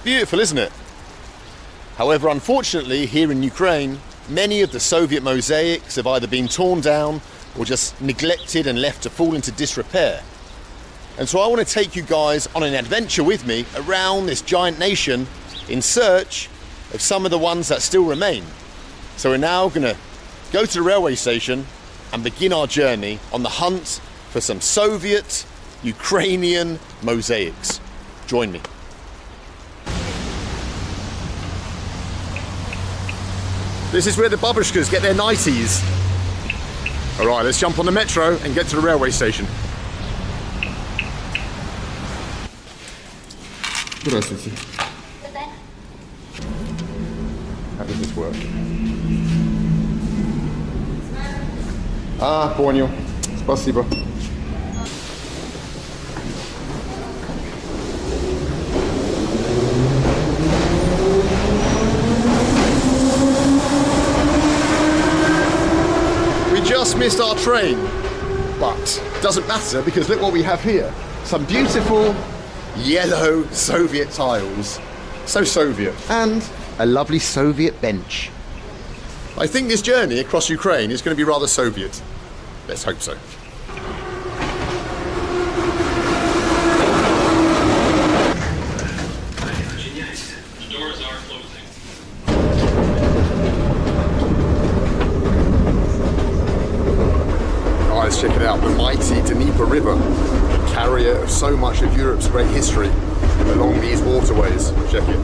beautiful, isn't it? However, unfortunately, here in Ukraine, many of the Soviet mosaics have either been torn down or just neglected and left to fall into disrepair. And so I want to take you guys on an adventure with me around this giant nation in search of some of the ones that still remain. So we're now going to go to the railway station and begin our journey on the hunt for some Soviet Ukrainian mosaics. Join me. This is where the babushkas get their nighties. All right, let's jump on the metro and get to the railway station. Здравствуйте. How does this work? Понял. Спасибо. We just missed our train, but doesn't matter because look what we have here. Some beautiful yellow Soviet tiles. So Soviet. And a lovely Soviet bench. I think this journey across Ukraine is going to be rather Soviet. Let's hope so. Doors are closing. Guys, check it out. The mighty Dnieper River, carrier of so much of Europe's great history along these waterways. Check it.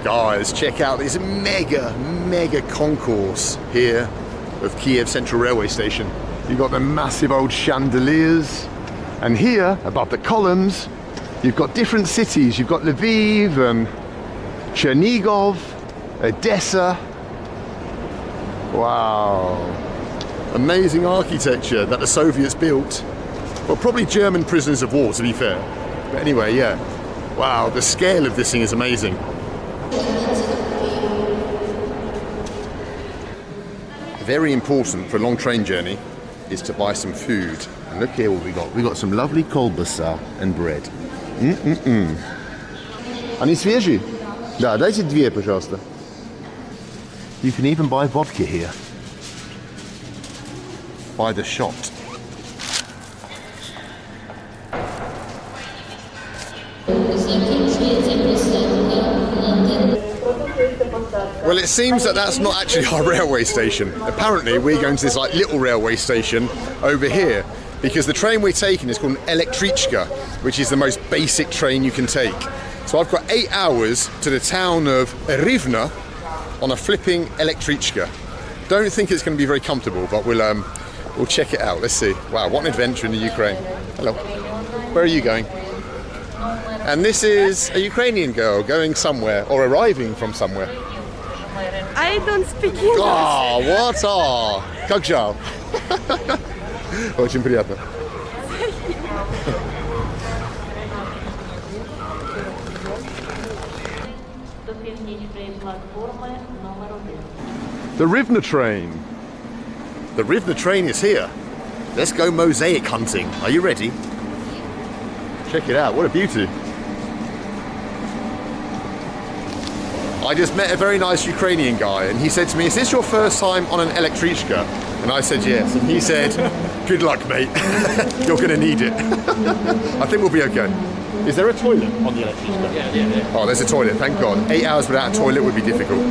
Guys, check out this mega concourse here of Kiev Central Railway Station. You've got the massive old chandeliers, and here above the columns you've got different cities. You've got Lviv and Chernigov, Odessa. Wow, amazing architecture that the Soviets built. Well, probably German prisoners of war, to be fair, but anyway, yeah. Wow, the scale of this thing is amazing. Very important for a long train journey is to buy some food. And look here what we got. We got some lovely kolbasa and bread. Они свежие? Да, дайте две, пожалуйста. You can even buy vodka here. By the shot. Well, it seems that that's not actually our railway station. Apparently, we're going to this like little railway station over here because the train we're taking is called an elektrichka, which is the most basic train you can take. So I've got 8 hours to the town of Rivne on a flipping elektrichka. Don't think it's going to be very comfortable, but we'll check it out. Let's see. Wow, what an adventure in the Ukraine. Hello. Where are you going? And this is a Ukrainian girl going somewhere or arriving from somewhere. I don't speak English. Oh, what? Oh, как жаль. Очень приятно. The Rivne train. The Rivne train is here. Let's go mosaic hunting. Are you ready? Check it out. What a beauty. I just met a very nice Ukrainian guy and he said to me, is this your first time on an elektrichka? And I said yes. And he said, good luck, mate. You're going to need it. I think we'll be okay. Is there a toilet on the elektrichka? Yeah. Oh, there's a toilet, thank God. 8 hours without a toilet would be difficult.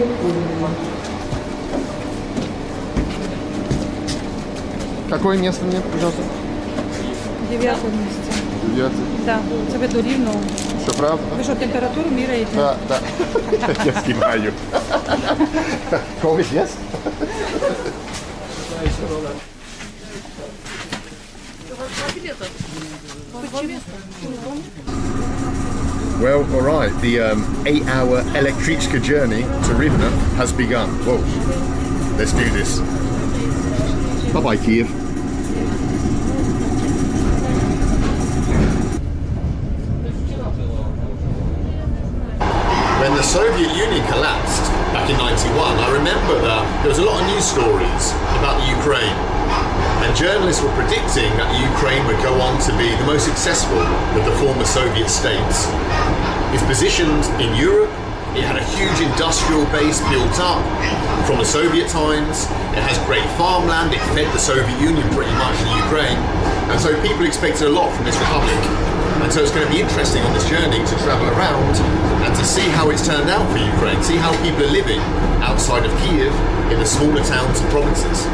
Какое место мне, пожалуйста? 9 месяце. 9. Да, це ви до Рівного. Що, правда? Ви що, температуру міряєте? Да. Я знімаю. Когось є? Well, all right. The 8-hour elektrichka journey to Rivne has begun. Whoa. Let's do this. Bye-bye, Kiev. When the Soviet Union collapsed back in '91, I remember that there was a lot of news stories about the Ukraine. And journalists were predicting that the Ukraine would go on to be the most successful of the former Soviet states. It's positioned in Europe. It had a huge industrial base built up from the Soviet times. It has great farmland. It fed the Soviet Union pretty much, the Ukraine. And so people expected a lot from this republic. And so it's going to be interesting on this journey to travel around and to see how it's turned out for Ukraine, see how people are living outside of Kiev in the smaller towns and provinces.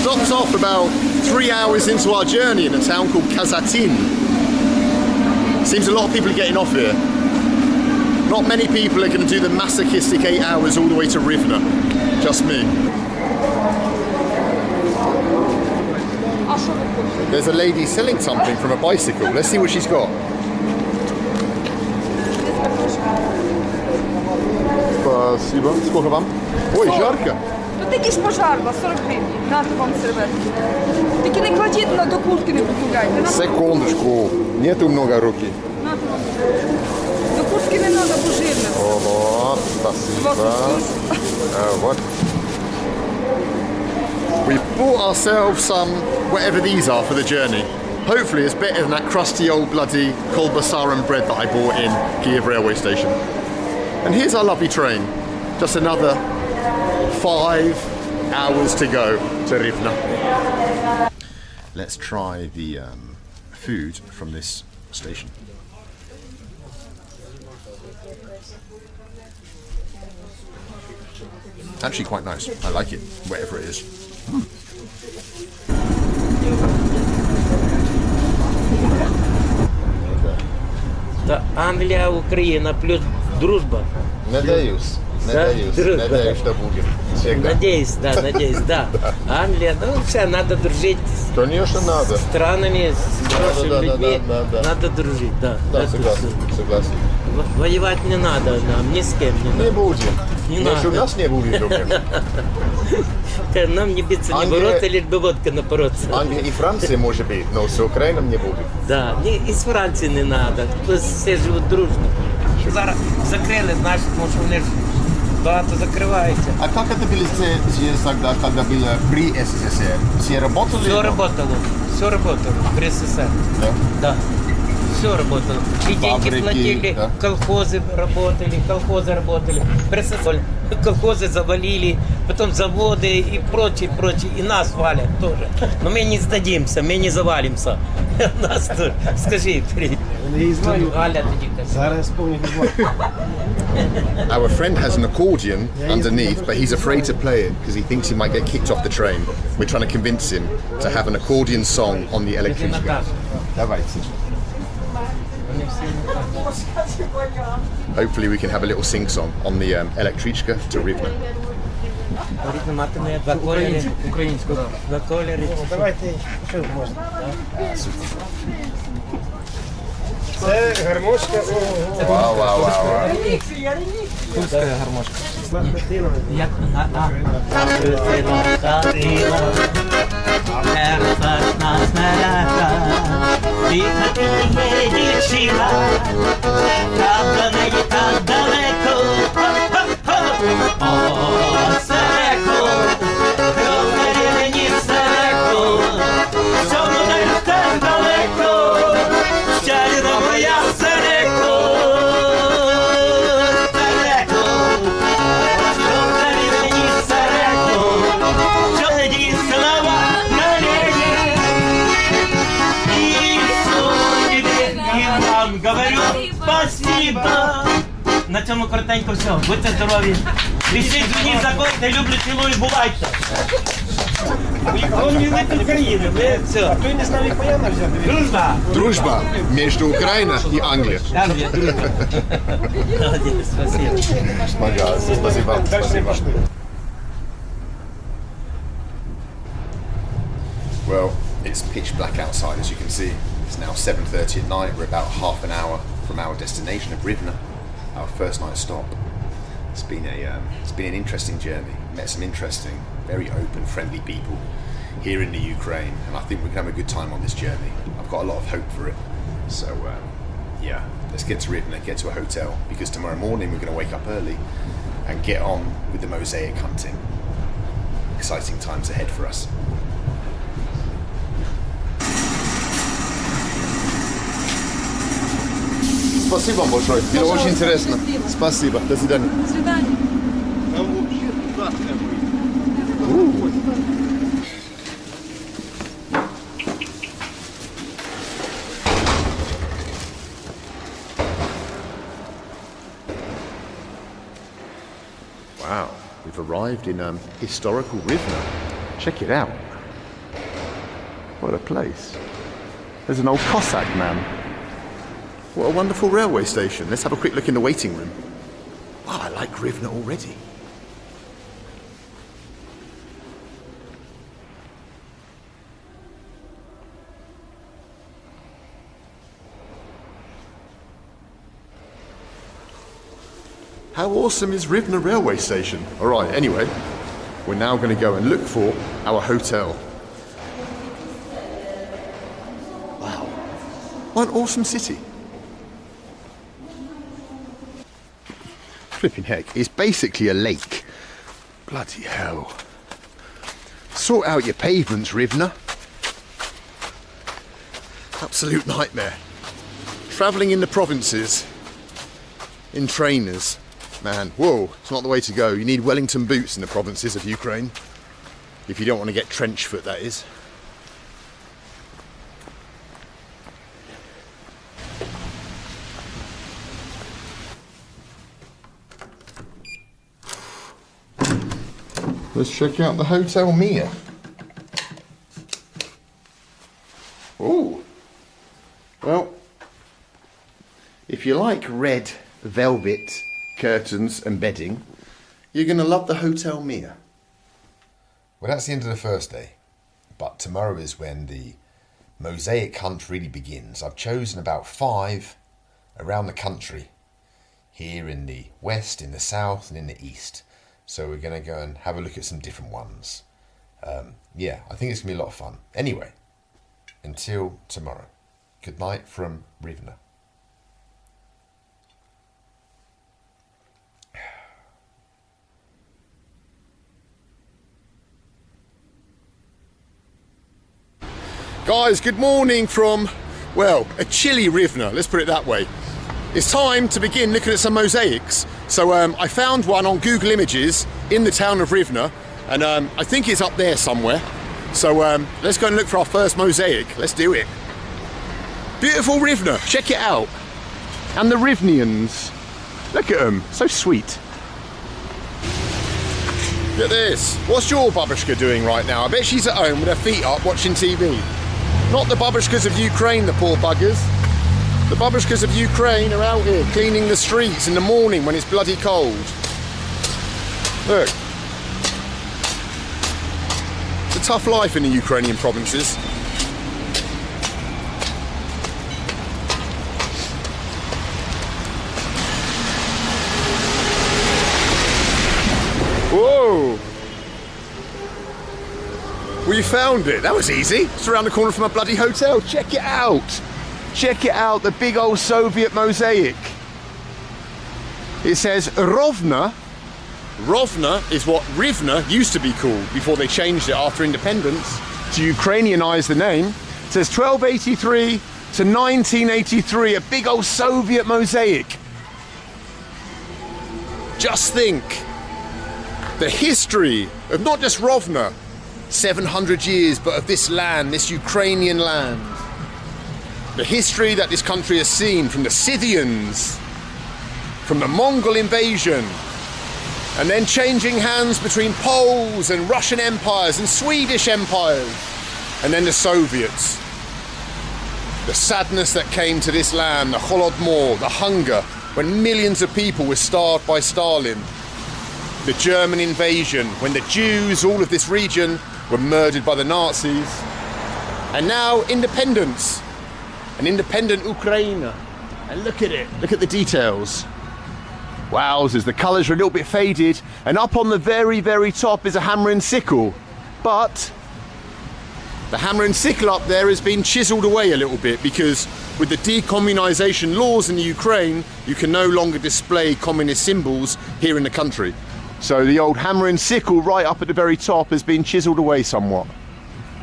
Stopped off about 3 hours into our journey in a town called Kazatin. Seems a lot of people are getting off here. Not many people are going to do the masochistic 8 hours all the way to Rivne. Just me. There's a lady selling something from a bicycle. Let's see what she's got. Спасибо. Сколько вам? Ой, жарко. Тут якийсь пожарба, 40 гривень. Нате вам серветки. Тільки не кладіть до куртки, не попугайте. Секундочку. Нету много руки. Нате вам. До куртки не треба, бо жирне. Ого, спасибо. Вот. We bought ourselves some, whatever these are for the journey. Hopefully it's better than that crusty old bloody kolbasa and bread that I bought in Kiev railway station. And here's our lovely train. Just another 5 hours to go to Rivne. Let's try the food from this station. Actually quite nice. I like it, whatever it is. Да, Англия, Украина плюс дружба. Надеюсь. Надеюсь, что будет. Всегда. Надеюсь, да. Англия, ну все, надо дружить. Конечно, надо. С странами, с хорошими людьми. Да. Надо дружить, да. Да, согласен. Воевать не надо нам, ни с кем не надо. Не будем. Не Значит, у надо. нас не будет проблем. Нам не биться, не бороться, лишь бы водка напороться. Англия и Франция может быть, но с Украиной не будет. Да, из Франции не надо. Все живуть дружно. Зараз закрили, значить, тому що вони ж багато закриваються. А как это было здесь тогда, когда было при СССР? Все работали? Все работало при СССР. Да? Да. Все работало. И деньги Фабрики, платили, да. колхозы работали. При СССР колхозы завалили, потом заводы и прочее. И нас валят тоже. Но мы не сдадимся, мы не завалимся. Нас тоже. Скажи, Галя тоді каже. Зараз повні Our friend has an accordion underneath, but he's afraid to play it because he thinks he might get kicked off the train. We're trying to convince him to have an accordion song on the electric. Давайте. Hopefully we can have a little sing-song on the electrichka to Rivne. Матиме два кольори. Українську. Два кольори. Давайте, що можна? Це гармошка. Вау. Курська гармошка. Як? Персашна смерека, тиха ти є дівчина, правда не є так далеко. О, Сереко, розкажи мені, Сереко, що мене так далеко, щасна моя Сереко, Сереко, розкажи мені, Сереко, що тоді слова на небі. І собі і вам говорю спасибо. На цьому коротенько все. Будьте здорові. Пишіть мені, заходьте, люблю, цілую, бувайте. Он не любит Украину, все. Кто не знал, их понятно взяли. Дружба. Дружба между Украиной и Англией. Англия, дружба. Молодец, спасибо. Пожалуйста, спасибо. Спасибо. Well, it's pitch black outside, as you can see. It's now 7:30 at night. We're about half an hour from our destination of Rivne, our first night stop. It's been an interesting journey. Met some interesting, very open, friendly people here in the Ukraine, and I think we can have a good time on this journey. I've got a lot of hope for it. So yeah, let's get to Rivne, get to a hotel, because tomorrow morning we're going to wake up early and get on with the mosaic hunting. Exciting times ahead for us. Спасибо вам большое. Было очень интересно. Спасибо. До свидания. До свидания. Wow, we've arrived in historical Rivne. Check it out. What a place. There's an old Cossack man. What a wonderful railway station. Let's have a quick look in the waiting room. Wow, I like Rivne already. How awesome is Rivne railway station? All right, anyway, we're now going to go and look for our hotel. Wow, what an awesome city. Flipping heck, it's basically a lake. Bloody hell. Sort out your pavements, Rivne. Absolute nightmare. Travelling in the provinces in trainers. Man, whoa, it's not the way to go. You need Wellington boots in the provinces of Ukraine. If you don't want to get trench foot, that is. Let's check out the Hotel Mia. Oh, well, if you like red velvet curtains and bedding, you're going to love the Hotel Mia. Well, that's the end of the first day, but tomorrow is when the mosaic hunt really begins. I've chosen about 5 around the country, here in the west, in the south and in the east. So we're going to go and have a look at some different ones. Yeah, I think it's going to be a lot of fun. Anyway, until tomorrow, good night from Rivne. Guys, good morning from, well, a chilly Rivne, let's put it that way. It's time to begin looking at some mosaics. So I found one on Google Images in the town of Rivne, and I think it's up there somewhere. So let's go and look for our first mosaic. Let's do it. Beautiful Rivne, check it out. And the Rivnians. Look at them, so sweet. Look at this. What's your babushka doing right now? I bet she's at home with her feet up watching TV. Not the babushkas of Ukraine, the poor buggers. The babushkas of Ukraine are out here cleaning the streets in the morning when it's bloody cold. Look. It's a tough life in the Ukrainian provinces. Whoa! We found it. That was easy. It's around the corner from a bloody hotel. Check it out. Check it out, the big old Soviet mosaic. It says Rovna. Rovna is what Rivne used to be called before they changed it after independence to Ukrainianize the name. It says 1283 to 1983, a big old Soviet mosaic. Just think, the history of not just Rovna, 700 years, but of this land, this Ukrainian land. The history that this country has seen from the Scythians, from the Mongol invasion, and then changing hands between Poles and Russian empires and Swedish empires, and then the Soviets. The sadness that came to this land, the Holodomor, the hunger, when millions of people were starved by Stalin. The German invasion, when the Jews, all of this region, were murdered by the Nazis. And now independence, an independent Ukraine. And look at it, look at the details. Wowzers, the colours are a little bit faded, and up on the very, very top is a hammer and sickle. But the hammer and sickle up there has been chiselled away a little bit, because with the decommunisation laws in the Ukraine, you can no longer display communist symbols here in the country. So the old hammer and sickle right up at the very top has been chiselled away somewhat.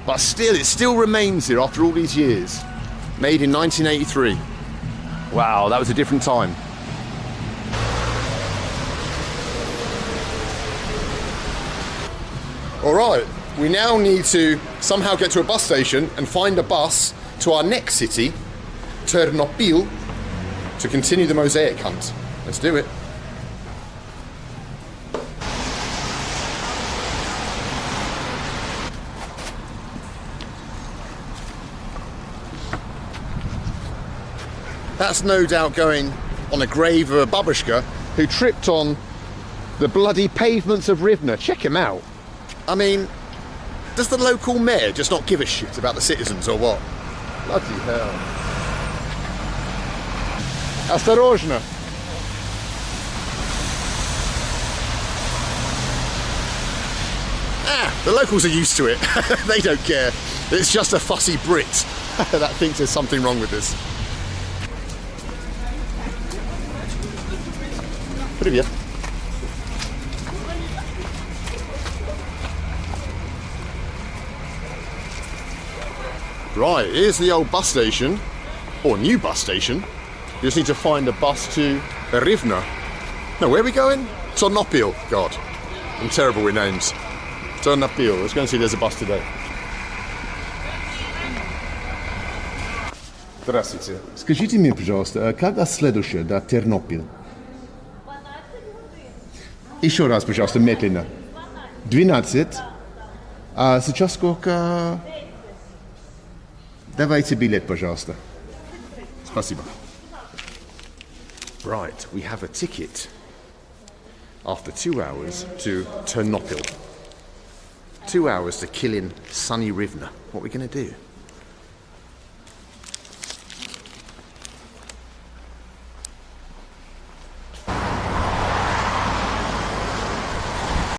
But still, it still remains here after all these years. Made in 1983. Wow, that was a different time. All right, we now need to somehow get to a bus station and find a bus to our next city, Ternopil, to continue the mosaic hunt. Let's do it. That's no doubt going on a grave of a babushka who tripped on the bloody pavements of Rivne. Check him out. I mean, does the local mayor just not give a shit about the citizens or what? Bloody hell. Осторожно. The locals are used to it. They don't care. It's just a fussy Brit that thinks there's something wrong with this. Привет. Right, here's the old bus station, or new bus station. You just need to find a bus to Rivne. No, where are we going? Ternopil. God, I'm terrible with names. Ternopil. Let's go and see if there's a bus today. Здравствуйте. Скажите мне, пожалуйста, когда следующая до Тернопиль? Еще раз, пожалуйста, медленно. 12. А сейчас сколько? Давайте билет, пожалуйста. Спасибо. Right, we have a ticket after 2 hours to Ternopil. 2 hours to kill in sunny Rivne. What are we going to do?